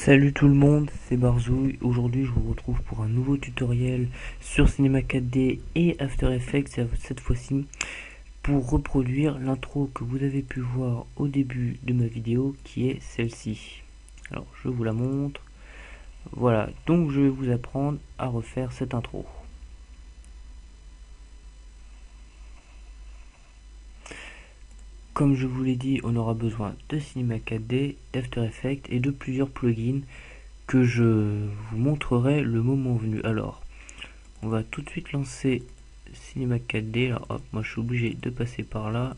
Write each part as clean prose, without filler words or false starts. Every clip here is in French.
Salut tout le monde, c'est Barzouille. Aujourd'hui je vous retrouve pour un nouveau tutoriel sur Cinema 4D et After Effects, cette fois-ci pour reproduire l'intro que vous avez pu voir au début de ma vidéo, qui est celle-ci. Alors je vous la montre. Voilà, donc je vais vous apprendre à refaire cette intro. Comme je vous l'ai dit, on aura besoin de Cinema 4D, d'After Effects et de plusieurs plugins que je vous montrerai le moment venu. Alors, on va tout de suite lancer Cinema 4D. Alors hop, moi je suis obligé de passer par là.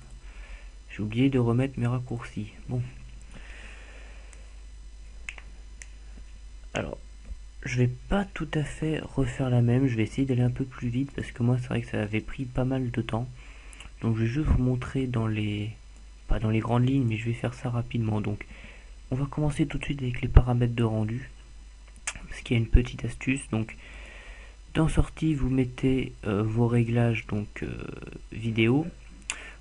J'ai oublié de remettre mes raccourcis. Bon. Alors, je vais pas tout à fait refaire la même. Je vais essayer d'aller un peu plus vite parce que moi c'est vrai que ça avait pris pas mal de temps. Donc je vais juste vous montrer pas dans les grandes lignes, mais je vais faire ça rapidement. Donc on va commencer tout de suite avec les paramètres de rendu. Parce qu'il y a une petite astuce. Donc dans sortie, vous mettez vos réglages vidéo.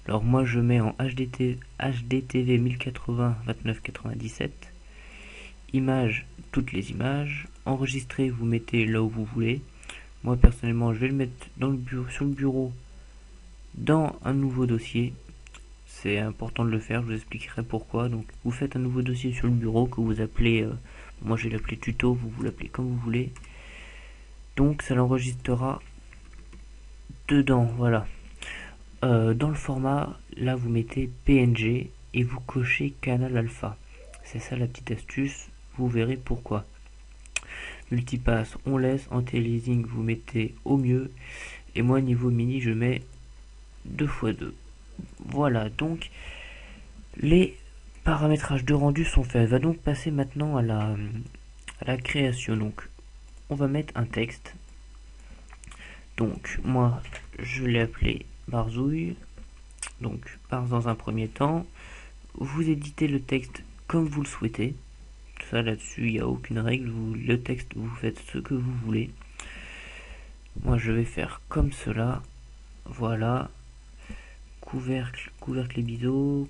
Alors moi je mets en HDTV 1080 2997. Images, toutes les images. Enregistrer, vous mettez là où vous voulez. Moi personnellement je vais le mettre sur le bureau dans un nouveau dossier. C'est important de le faire, je vous expliquerai pourquoi. Donc vous faites un nouveau dossier sur le bureau que vous appelez, moi je vais l'appeler tuto, vous l'appelez comme vous voulez. Donc ça l'enregistrera dedans, voilà. Dans le format, là vous mettez PNG et vous cochez canal alpha. C'est ça la petite astuce, vous verrez pourquoi. Multipass, on laisse. Anti-aliasing, vous mettez au mieux. Et moi niveau mini, je mets 2x2. Voilà, donc les paramétrages de rendu sont faits. Elle va donc passer maintenant à la création. Donc on va mettre un texte. Donc moi je l'ai appelé Barzouille. Donc dans un premier temps, vous éditez le texte comme vous le souhaitez. Ça là-dessus il n'y a aucune règle. Le texte, vous faites ce que vous voulez. Moi je vais faire comme cela. Voilà. Couvercle et biseau,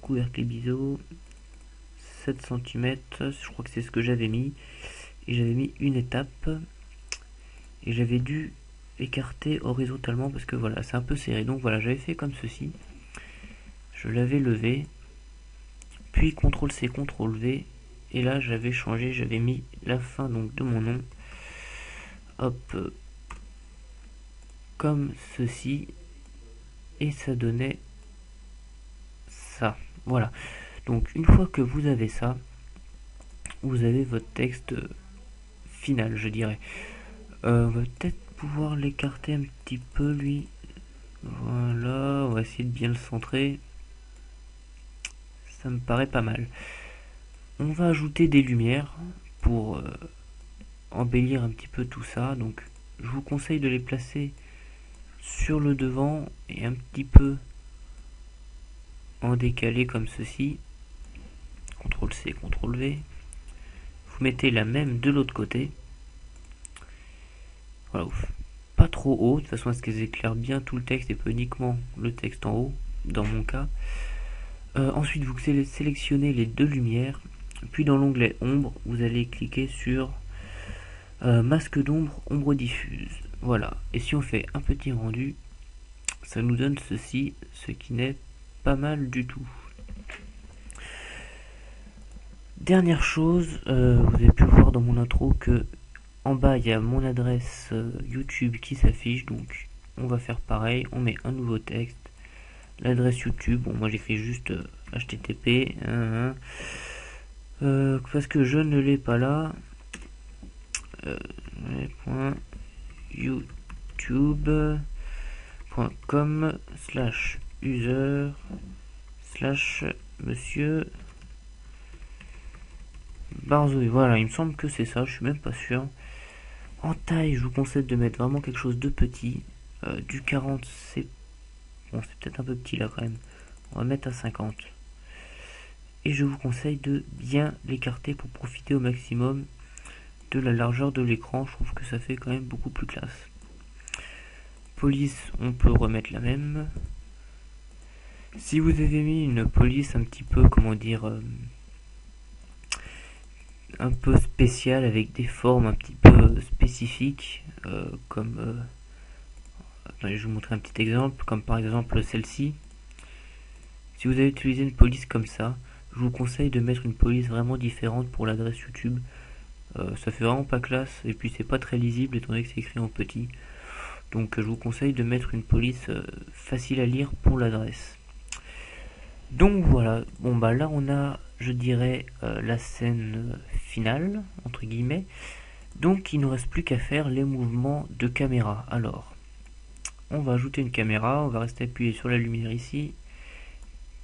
7 cm, je crois que c'est ce que j'avais mis. Et j'avais mis une étape. Et j'avais dû écarter horizontalement parce que voilà, c'est un peu serré. Donc voilà, j'avais fait comme ceci. Je l'avais levé. Puis CTRL-C, CTRL-V. Et là, j'avais changé, j'avais mis la fin donc de mon nom. Hop. Comme ceci. Et ça donnait ça. Voilà. Donc une fois que vous avez ça, vous avez votre texte final, je dirais. On va peut-être pouvoir l'écarter un petit peu lui. Voilà, on va essayer de bien le centrer. Ça me paraît pas mal. On va ajouter des lumières pour embellir un petit peu tout ça. Donc je vous conseille de les placer sur le devant et un petit peu en décalé comme ceci. CTRL-C, CTRL-V. Vous mettez la même de l'autre côté. Voilà, pas trop haut, de toute façon à ce qu'elles éclairent bien tout le texte et pas uniquement le texte en haut, dans mon cas. Ensuite, vous sélectionnez les deux lumières, puis dans l'onglet ombre, vous allez cliquer sur masque d'ombre, ombre diffuse. Voilà, et si on fait un petit rendu, ça nous donne ceci, ce qui n'est pas mal du tout. Dernière chose, vous avez pu voir dans mon intro que en bas il y a mon adresse YouTube qui s'affiche, donc on va faire pareil, on met un nouveau texte, l'adresse YouTube, bon moi j'écris juste http parce que je ne l'ai pas là, youtube.com/user/monsieur Barzouille. Voilà, il me semble que c'est ça, je suis même pas sûr. En taille, je vous conseille de mettre vraiment quelque chose de petit. Du 40, c'est bon, c'est peut-être un peu petit là quand même. On va mettre à 50. Et je vous conseille de bien l'écarter pour profiter au maximum de la largeur de l'écran. Je trouve que ça fait quand même beaucoup plus classe. Police, on peut remettre la même. Si vous avez mis une police un petit peu, comment dire, un peu spécial avec des formes un petit peu spécifiques, comme attendez, je vais vous montrer un petit exemple, comme par exemple celle-ci. Si vous avez utilisé une police comme ça, je vous conseille de mettre une police vraiment différente pour l'adresse YouTube. Ça fait vraiment pas classe et puis c'est pas très lisible étant donné que c'est écrit en petit. Donc je vous conseille de mettre une police facile à lire pour l'adresse. Donc voilà, bon bah là on a, je dirais, la scène finale, entre guillemets. Donc il ne nous reste plus qu'à faire les mouvements de caméra. Alors, on va ajouter une caméra, on va rester appuyé sur la lumière ici.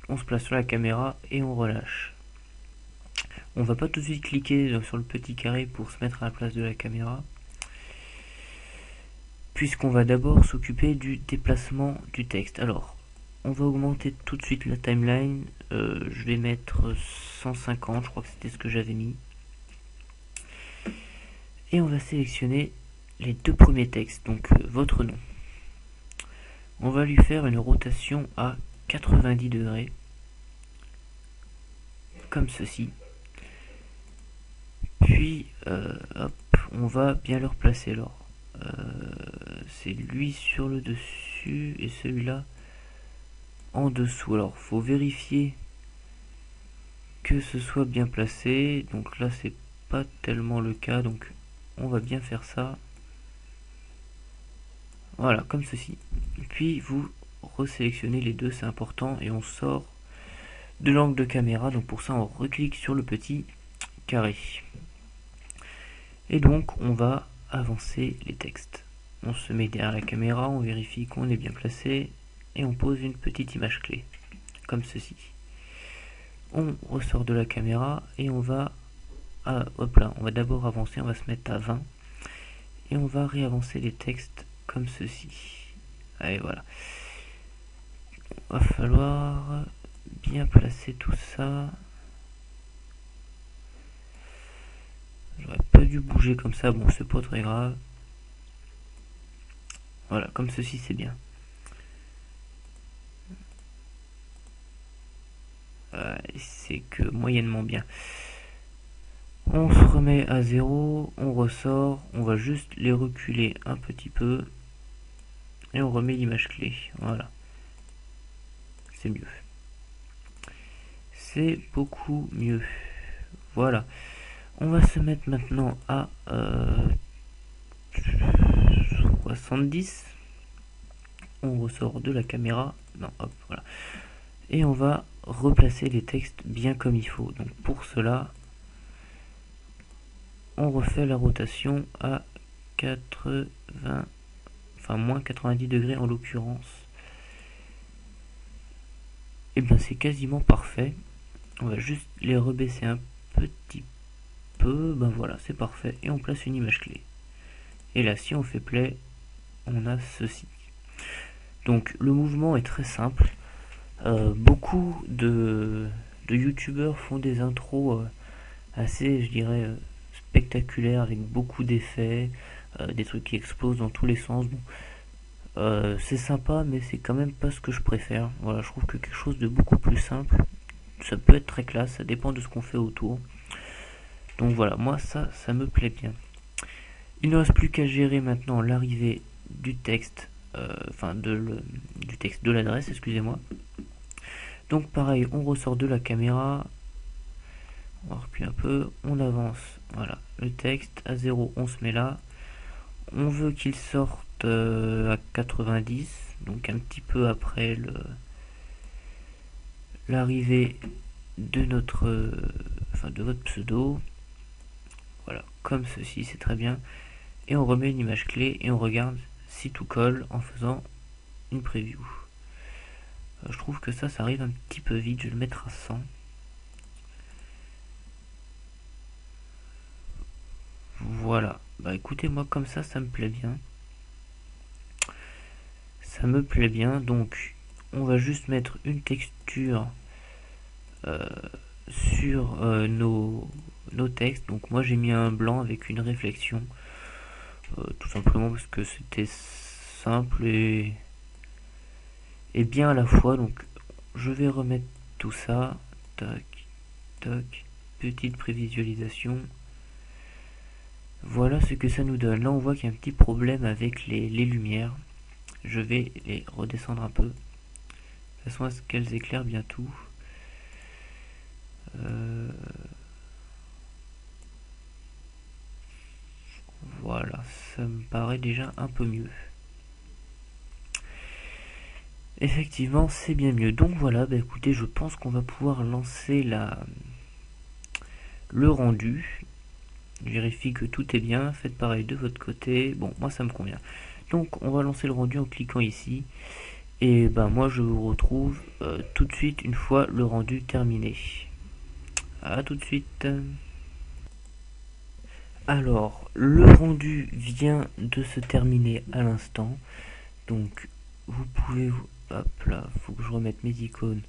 On se place sur la caméra et on relâche. On va pas tout de suite cliquer sur le petit carré pour se mettre à la place de la caméra, puisqu'on va d'abord s'occuper du déplacement du texte. Alors, on va augmenter tout de suite la timeline. Je vais mettre 150, je crois que c'était ce que j'avais mis. Et on va sélectionner les deux premiers textes, donc votre nom. On va lui faire une rotation à 90 degrés, comme ceci. Puis, hop, on va bien le replacer. Alors, c'est lui sur le dessus et celui-là en dessous. Alors, faut vérifier que ce soit bien placé. Donc là, c'est pas tellement le cas. Donc, on va bien faire ça. Voilà, comme ceci. Puis, vous resélectionnez les deux, c'est important. Et on sort de l'angle de caméra. Donc, pour ça, on reclique sur le petit carré. Et donc, on va avancer les textes. On se met derrière la caméra, on vérifie qu'on est bien placé et on pose une petite image clé, comme ceci. On ressort de la caméra et on va, hop là, on va d'abord avancer, on va se mettre à 20 et on va réavancer les textes comme ceci. Allez, voilà. Il va falloir bien placer tout ça. J'aurais pas dû bouger comme ça, bon c'est pas très grave. Voilà, comme ceci c'est bien. C'est que moyennement bien. On se remet à 0, on ressort, on va juste les reculer un petit peu et on remet l'image clé. Voilà, c'est mieux. C'est beaucoup mieux. Voilà. On va se mettre maintenant à 70. On ressort de la caméra. Non, hop, voilà. Et on va replacer les textes bien comme il faut. Donc pour cela, on refait la rotation à 80, enfin moins 90 degrés en l'occurrence. Et bien c'est quasiment parfait. On va juste les rebaisser un petit peu. Ben voilà, c'est parfait. Et on place une image clé. Et là, si on fait play, on a ceci. Donc le mouvement est très simple. Beaucoup de youtubeurs font des intros assez, je dirais, spectaculaires avec beaucoup d'effets, des trucs qui explosent dans tous les sens. Bon, c'est sympa, mais c'est quand même pas ce que je préfère. Voilà, je trouve que quelque chose de beaucoup plus simple, ça peut être très classe, ça dépend de ce qu'on fait autour. Donc voilà, moi ça me plaît bien. Il ne reste plus qu'à gérer maintenant l'arrivée du texte, du texte de l'adresse, excusez-moi. Donc pareil, on ressort de la caméra, on recule un peu, on avance, voilà, le texte à 0, on se met là. On veut qu'il sorte à 90, donc un petit peu après l'arrivée de de votre pseudo. Voilà, comme ceci, c'est très bien. Et on remet une image clé et on regarde si tout colle en faisant une preview. Je trouve que ça arrive un petit peu vite, je vais le mettre à 100. Voilà, bah écoutez, moi comme ça me plaît bien. Ça me plaît bien, donc on va juste mettre une texture sur nos textes. Donc moi j'ai mis un blanc avec une réflexion, tout simplement parce que c'était simple et bien à la fois. Donc je vais remettre tout ça, tac, tac, petite prévisualisation, Voilà ce que ça nous donne. Là on voit qu'il y a un petit problème avec les lumières. Je vais les redescendre un peu, de façon à ce qu'elles éclairent bien tout. Voilà, ça me paraît déjà un peu mieux. Effectivement, c'est bien mieux. Donc voilà, bah écoutez, je pense qu'on va pouvoir lancer le rendu. Je vérifie que tout est bien. Faites pareil de votre côté. Bon, moi ça me convient. Donc on va lancer le rendu en cliquant ici. Et ben moi je vous retrouve tout de suite une fois le rendu terminé. A tout de suite. Alors, le rendu vient de se terminer à l'instant. Donc, vous pouvez... Hop là, faut que je remette mes icônes.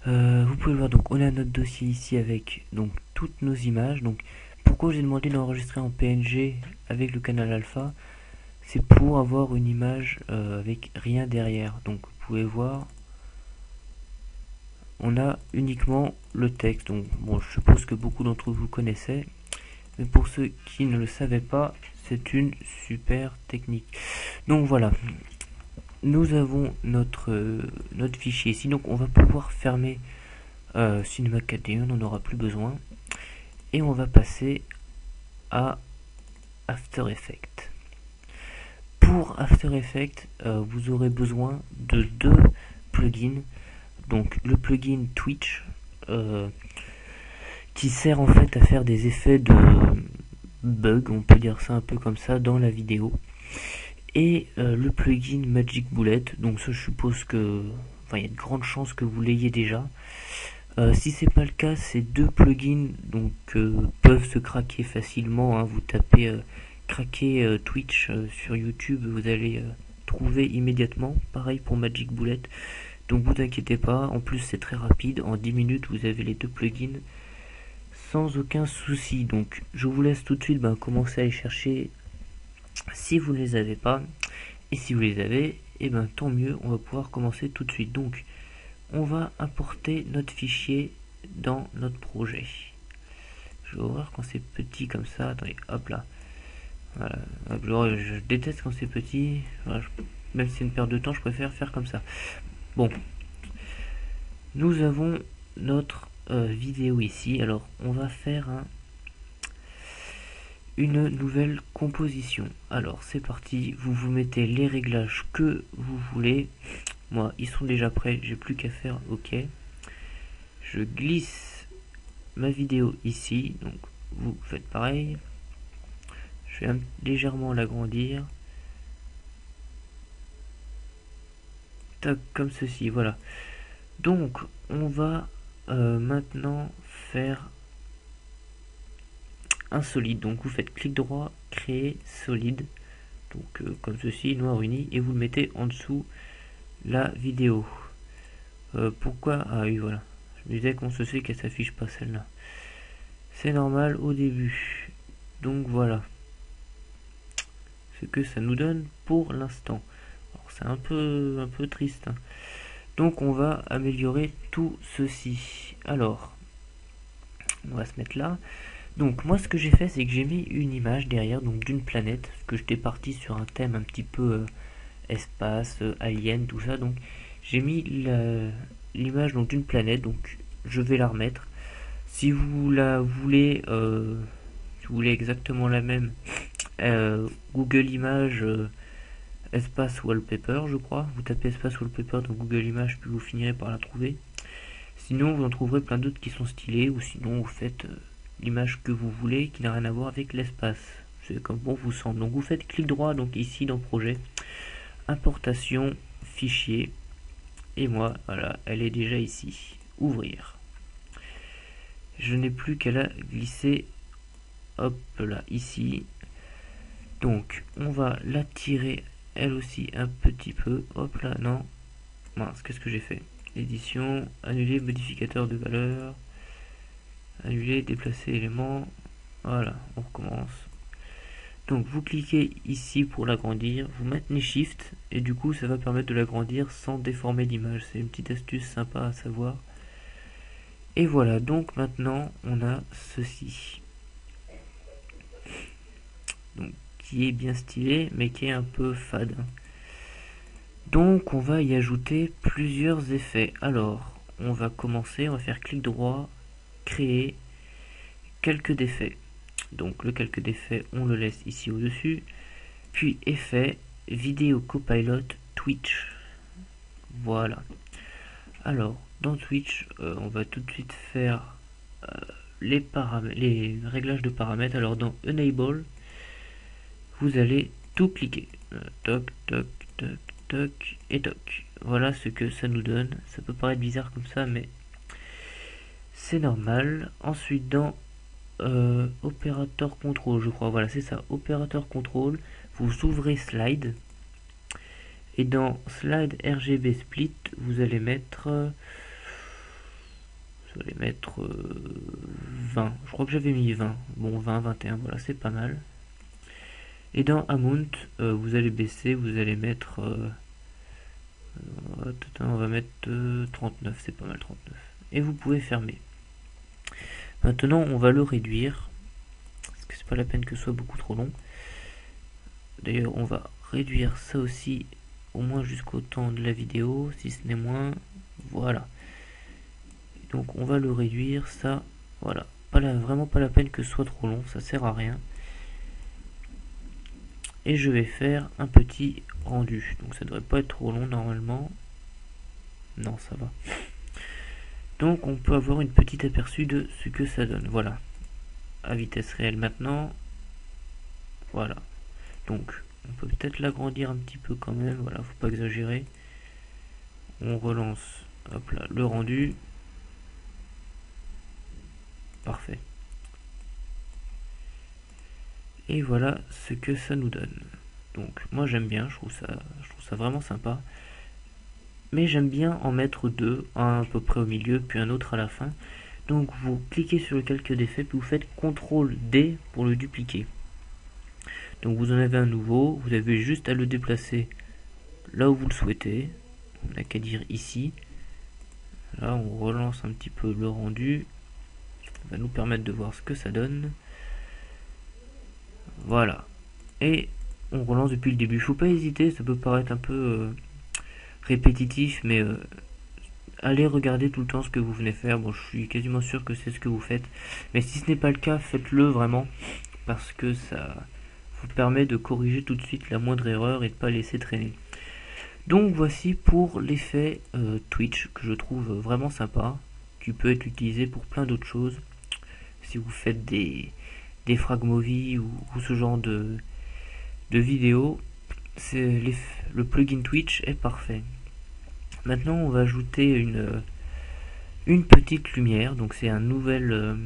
Vous pouvez voir, donc on a notre dossier ici avec donc toutes nos images. Donc, pourquoi j'ai demandé d'enregistrer en PNG avec le canal alpha? C'est pour avoir une image avec rien derrière. Donc, vous pouvez voir, on a uniquement le texte. Donc, bon, je suppose que beaucoup d'entre vous connaissaient. Mais pour ceux qui ne le savaient pas, c'est une super technique. Donc voilà, nous avons notre fichier ici. Donc on va pouvoir fermer Cinema 4D, on n'en aura plus besoin. Et on va passer à After Effects. Pour After Effects, vous aurez besoin de deux plugins. Donc le plugin Twitch, qui sert en fait à faire des effets de bug, on peut dire ça un peu comme ça, dans la vidéo. Et le plugin Magic Bullet, donc ça je suppose que... Enfin, il y a de grandes chances que vous l'ayez déjà. Si c'est pas le cas, ces deux plugins donc peuvent se craquer facilement, hein. Vous tapez craquer Twitch sur YouTube, vous allez trouver immédiatement. Pareil pour Magic Bullet. Donc vous inquiétez pas, en plus c'est très rapide, en 10 minutes vous avez les deux plugins sans aucun souci. Donc je vous laisse tout de suite commencer à les chercher si vous ne les avez pas, et si vous les avez, et tant mieux, on va pouvoir commencer tout de suite. Donc on va importer notre fichier dans notre projet. Je vais voir quand c'est petit comme ça. Attendez, hop là. Voilà. Je déteste quand c'est petit. Voilà, même si c'est une perte de temps, je préfère faire comme ça. Bon, nous avons notre vidéo ici. Alors on va faire une nouvelle composition. Alors c'est parti, vous mettez les réglages que vous voulez. Moi ils sont déjà prêts, j'ai plus qu'à faire OK. Je glisse ma vidéo ici, donc vous faites pareil. Je vais légèrement l'agrandir. Tac, comme ceci, voilà. Donc on va maintenant faire un solide. Donc vous faites clic droit, créer solide. Donc comme ceci, noir uni, et vous le mettez en dessous la vidéo. Pourquoi? Ah oui, voilà. Je me disais qu'on se fait qu'elle s'affiche pas celle-là. C'est normal au début. Donc voilà ce que ça nous donne pour l'instant. C'est un peu triste, hein. Donc on va améliorer tout ceci. Alors, on va se mettre là. Donc moi ce que j'ai fait, c'est que j'ai mis une image derrière, donc d'une planète, parce que j'étais parti sur un thème un petit peu espace, alien, tout ça. Donc j'ai mis l'image donc d'une planète, donc je vais la remettre. Si vous la voulez, si vous voulez exactement la même, Google Images espace wallpaper, je crois. Vous tapez espace wallpaper dans Google Images, puis vous finirez par la trouver. Sinon, vous en trouverez plein d'autres qui sont stylés, ou sinon vous faites l'image que vous voulez, qui n'a rien à voir avec l'espace. C'est comme bon vous semble. Donc vous faites clic droit, donc ici dans projet, importation, fichier, et moi, voilà, elle est déjà ici. Ouvrir. Je n'ai plus qu'à la glisser, hop là, ici. Donc on va la tirer elle aussi un petit peu, hop là, non, mince, qu'est-ce que j'ai fait? Édition, annuler modificateur de valeur, annuler, déplacer élément, voilà, on recommence. Donc vous cliquez ici pour l'agrandir, vous maintenez Shift, et du coup ça va permettre de l'agrandir sans déformer l'image, c'est une petite astuce sympa à savoir. Et voilà, donc maintenant on a ceci. donc qui est bien stylé mais qui est un peu fade. Donc on va y ajouter plusieurs effets. Alors on va commencer, on va faire clic droit, créer calque d'effets. Donc le calque d'effets on le laisse ici au dessus, puis effet vidéo copilot Twitch. Voilà. Alors dans Twitch on va tout de suite faire les réglages de paramètres. Alors dans enable vous allez tout cliquer, toc toc toc toc et toc. Voilà ce que ça nous donne. Ça peut paraître bizarre comme ça mais c'est normal. Ensuite dans opérateur contrôle, je crois, voilà c'est ça, opérateur contrôle, vous ouvrez slide et dans slide RGB split vous allez mettre 20, je crois que j'avais mis 20, bon 20, 21, voilà c'est pas mal. Et dans amount vous allez baisser, vous allez mettre on va mettre 39, c'est pas mal 39, et vous pouvez fermer. Maintenant on va le réduire parce que c'est pas la peine que ce soit beaucoup trop long. D'ailleurs on va réduire ça aussi au moins jusqu'au temps de la vidéo, si ce n'est moins. Voilà, donc on va le réduire, ça, voilà, vraiment pas la peine que ce soit trop long, ça sert à rien. Et je vais faire un petit rendu, donc ça devrait pas être trop long normalement. Non, ça va. Donc on peut avoir une petite aperçu de ce que ça donne. Voilà, à vitesse réelle maintenant. Voilà, donc on peut peut-être l'agrandir un petit peu quand même, voilà, faut pas exagérer. On relance, hop là, le rendu. Parfait. Et voilà ce que ça nous donne. Donc moi j'aime bien, je trouve ça vraiment sympa. Mais j'aime bien en mettre deux, un à peu près au milieu, puis un autre à la fin. Donc vous cliquez sur le calque d'effet, puis vous faites CTRL D pour le dupliquer. Donc vous en avez un nouveau, vous avez juste à le déplacer là où vous le souhaitez. On n'a qu'à dire ici. Là on relance un petit peu le rendu. Ça va nous permettre de voir ce que ça donne. Voilà. Et on relance depuis le début. Faut pas hésiter, ça peut paraître un peu répétitif, mais allez regarder tout le temps ce que vous venez faire. Bon, je suis quasiment sûr que c'est ce que vous faites. Mais si ce n'est pas le cas, faites-le vraiment. Parce que ça vous permet de corriger tout de suite la moindre erreur et de ne pas laisser traîner. Donc voici pour l'effet Twitch que je trouve vraiment sympa. Qui peut être utilisé pour plein d'autres choses. Si vous faites des frag-movies ou ce genre de vidéos, le plugin Twitch est parfait. Maintenant on va ajouter une petite lumière, donc c'est un nouvel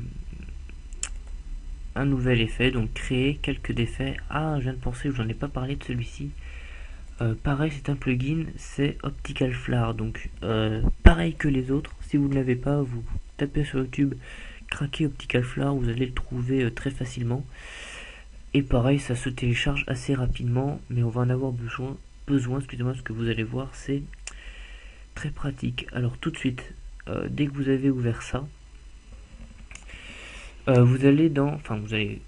effet, donc créer quelques effets. Ah, je viens de penser, j'en ai pas parlé de celui-ci. Pareil, c'est un plugin, c'est Optical Flare, donc pareil que les autres. Si vous ne l'avez pas, vous tapez sur YouTube, craquez Optical Flare, vous allez le trouver très facilement. Et pareil, ça se télécharge assez rapidement, mais on va en avoir besoin, excusez-moi, ce que vous allez voir, c'est très pratique. Alors tout de suite, dès que vous avez ouvert ça, vous allez dans,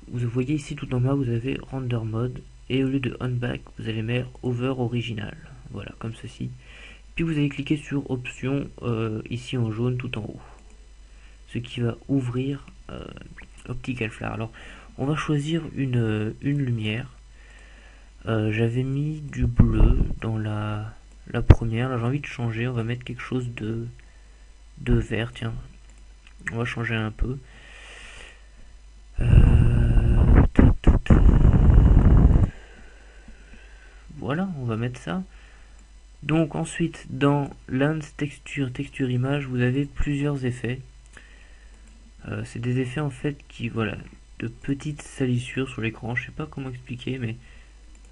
vous voyez ici tout en bas, vous avez Render Mode, et au lieu de On Back, vous allez mettre Over Original, voilà, comme ceci. Puis vous allez cliquer sur Option, ici en jaune tout en haut, ce qui va ouvrir Optical Flare. Alors on va choisir une lumière. J'avais mis du bleu dans la première, là j'ai envie de changer, on va mettre quelque chose de vert, tiens, on va changer un peu. Voilà, on va mettre ça. Donc ensuite dans Lens texture image, vous avez plusieurs effets. C'est des effets en fait qui, voilà, de petites salissures sur l'écran, je sais pas comment expliquer, mais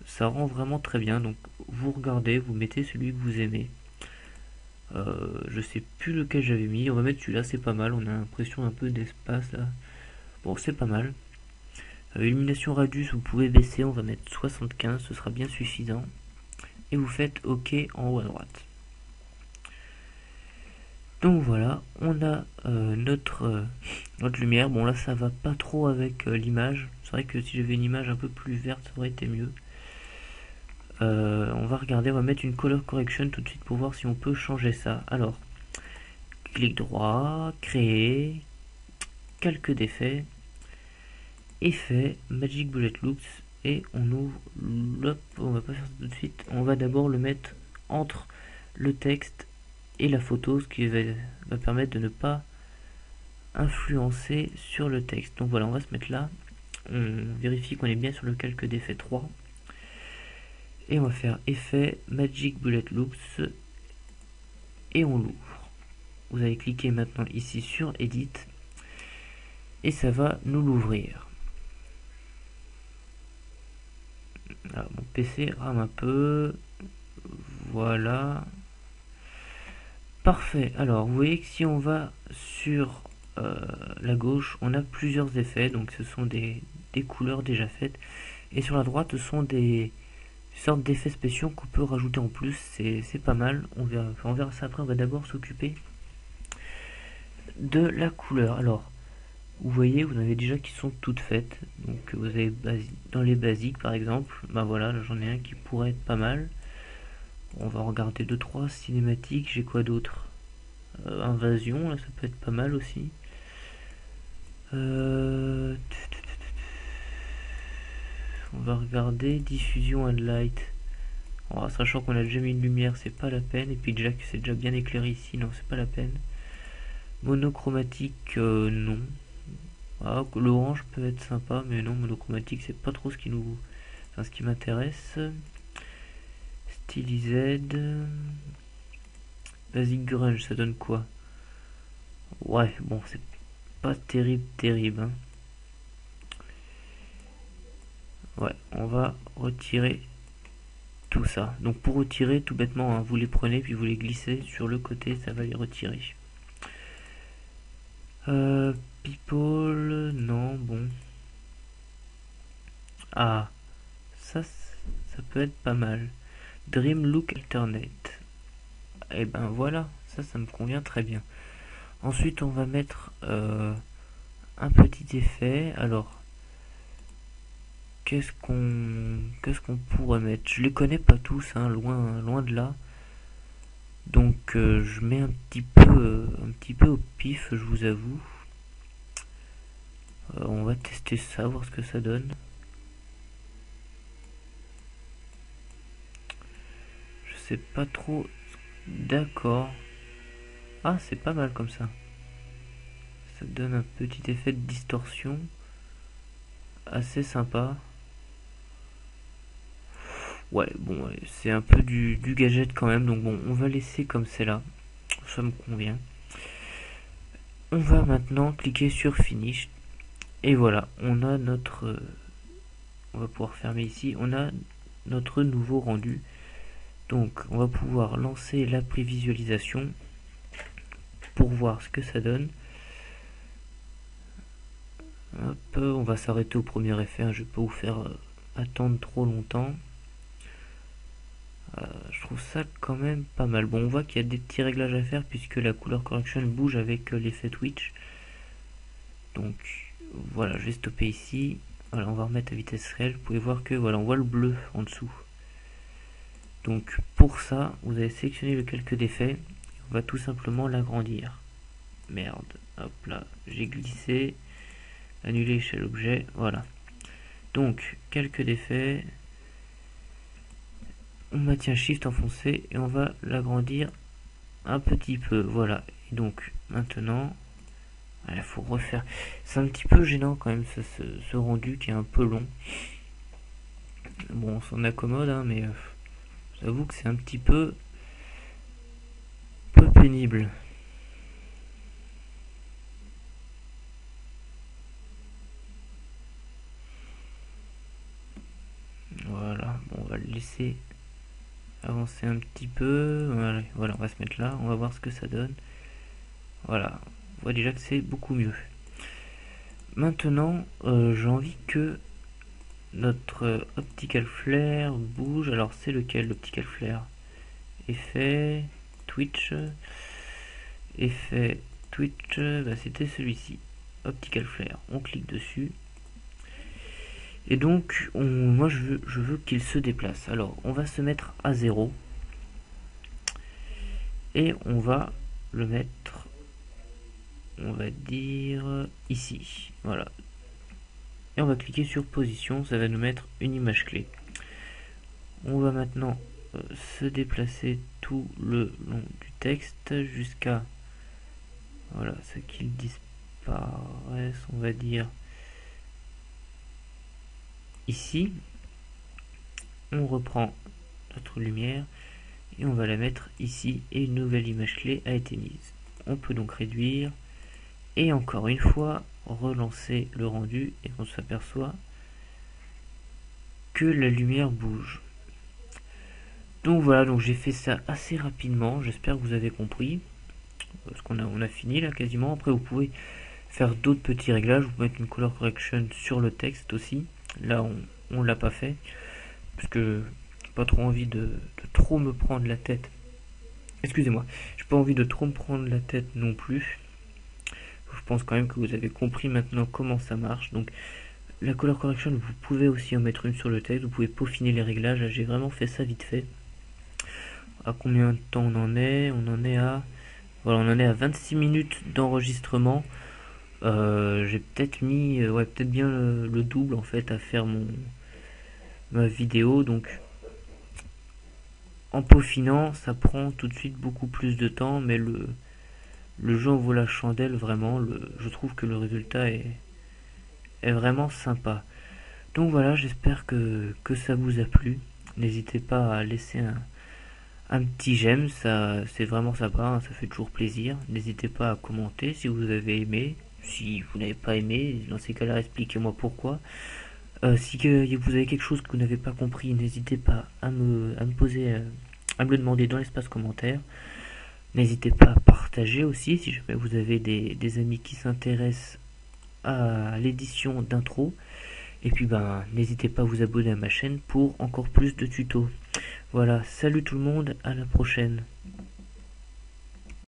ça rend vraiment très bien. Donc vous regardez, vous mettez celui que vous aimez. Je sais plus lequel j'avais mis, on va mettre celui-là, c'est pas mal, on a l'impression un peu d'espace là. Bon, c'est pas mal. Illumination radius, vous pouvez baisser, on va mettre 75, ce sera bien suffisant. Et vous faites OK en haut à droite. Donc voilà, on a notre lumière. Bon là ça va pas trop avec l'image. C'est vrai que si j'avais une image un peu plus verte, ça aurait été mieux. On va regarder, on va mettre une color correction tout de suite pour voir si on peut changer ça. Alors, clic droit, créer, calque d'effets, effet, Magic Bullet Looks, et on ouvre, hop, on va pas faire ça tout de suite, on va d'abord le mettre entre le texte et la photo, ce qui va permettre de ne pas influencer sur le texte. Donc voilà, on va se mettre là, on vérifie qu'on est bien sur le calque d'effet 3, et on va faire effet Magic Bullet Looks, et on l'ouvre. Vous allez cliquer maintenant ici sur Edit, et ça va nous l'ouvrir. Mon PC rame un peu. Voilà. Parfait. Alors, vous voyez que si on va sur la gauche, on a plusieurs effets. Donc, ce sont des couleurs déjà faites. Et sur la droite, ce sont des sortes d'effets spéciaux qu'on peut rajouter en plus. C'est pas mal. On verra ça après. On va d'abord s'occuper de la couleur. Alors, vous voyez, vous en avez déjà qui sont toutes faites. Donc, vous avez dans les basiques, par exemple. Ben voilà, j'en ai un qui pourrait être pas mal. On va regarder 2-3 cinématiques. J'ai quoi d'autre? Invasion, là ça peut être pas mal aussi. On va regarder diffusion and light. Sachant qu'on a déjà mis une lumière, c'est pas la peine. Et puis déjà que c'est déjà bien éclairé ici, non, c'est pas la peine. Monochromatique, non. L'orange peut être sympa, mais non, monochromatique, c'est pas trop ce qui m'intéresse. Stylised. Basic grunge, ça donne quoi? Ouais, bon, c'est pas terrible, hein. Ouais, on va retirer tout ça. Donc pour retirer, tout bêtement, hein, vous les prenez puis vous les glissez sur le côté, ça va les retirer. People, non, bon. Ah, ça peut être pas mal. Dream Look Alternate. Et ben voilà, ça me convient très bien. Ensuite, on va mettre un petit effet. Alors, qu'est-ce qu'on pourrait mettre? Je les connais pas tous, hein, loin de là. Donc, je mets un petit peu au pif, je vous avoue. On va tester ça, voir ce que ça donne. Je sais pas trop. D'accord. Ah, c'est pas mal comme ça. Ça donne un petit effet de distorsion. Assez sympa. Ouais, bon, c'est un peu du gadget quand même. Donc bon, on va laisser comme c'est là. Ça me convient. On va maintenant cliquer sur Finish. Et voilà, on a notre... on va pouvoir fermer ici. On a notre nouveau rendu. Donc, on va pouvoir lancer la prévisualisation pour voir ce que ça donne. Hop, on va s'arrêter au premier effet. Hein, je vais pas vous faire attendre trop longtemps. Je trouve ça quand même pas mal. Bon, on voit qu'il y a des petits réglages à faire puisque la color correction bouge avec l'effet Twitch. Donc, voilà, je vais stopper ici. Voilà, on va remettre à vitesse réelle. Vous pouvez voir que, voilà, on voit le bleu en dessous. Donc pour ça, vous allez sélectionner le calque d'effet. On va tout simplement l'agrandir. Merde, hop là, j'ai glissé. Annuler échelle objet, voilà. Donc, calque d'effet. On maintient Shift enfoncé et on va l'agrandir un petit peu. Voilà. Et donc, maintenant, il faut refaire. C'est un petit peu gênant quand même ce rendu qui est un peu long. Bon, on s'en accommode, hein, mais... j'avoue que c'est un petit peu pénible. Voilà, bon, on va le laisser avancer un petit peu. Voilà, on va se mettre là, on va voir ce que ça donne. Voilà, on voit déjà que c'est beaucoup mieux. Maintenant, j'ai envie que notre optical flare bouge. Alors, c'est lequel l'optical flare? Effet, Twitch. effet Twitch, bah, c'était celui-ci, Optical Flare. On clique dessus. Et donc, moi je veux qu'il se déplace. Alors, on va se mettre à 0. Et on va le mettre, on va dire, ici. Voilà. Et on va cliquer sur position, ça va nous mettre une image clé. On va maintenant se déplacer tout le long du texte jusqu'à, voilà, ce qu'il disparaisse, on va dire, ici. On reprend notre lumière et on va la mettre ici et une nouvelle image clé a été mise. On peut donc réduire et encore une fois relancer le rendu et on s'aperçoit que la lumière bouge. Donc voilà, donc j'ai fait ça assez rapidement, j'espère que vous avez compris, parce qu'on a fini là quasiment. Après vous pouvez faire d'autres petits réglages, vous pouvez mettre une color correction sur le texte aussi. Là on l'a pas fait, parce que j'ai pas trop envie de trop me prendre la tête. Excusez-moi, j'ai pas envie de trop me prendre la tête non plus. Je pense quand même que vous avez compris maintenant comment ça marche. Donc la color correction, vous pouvez aussi en mettre une sur le texte, vous pouvez peaufiner les réglages. J'ai vraiment fait ça vite fait. À combien de temps on en est? On en est à, voilà, on en est à 26 minutes d'enregistrement. J'ai peut-être mis, ouais, peut-être bien le double en fait à faire ma vidéo. Donc en peaufinant, ça prend tout de suite beaucoup plus de temps, mais le jeu en vaut la chandelle vraiment. Je trouve que le résultat est vraiment sympa. Donc voilà, j'espère que ça vous a plu. N'hésitez pas à laisser un petit j'aime, ça c'est vraiment sympa, hein, ça fait toujours plaisir. N'hésitez pas à commenter si vous avez aimé. Si vous n'avez pas aimé, dans ces cas-là, expliquez-moi pourquoi. Si vous avez quelque chose que vous n'avez pas compris, n'hésitez pas à me poser, à me le demander dans l'espace commentaire. N'hésitez pas à partager aussi si jamais vous avez des amis qui s'intéressent à l'édition d'intro. Et puis ben n'hésitez pas à vous abonner à ma chaîne pour encore plus de tutos. Voilà, salut tout le monde, à la prochaine.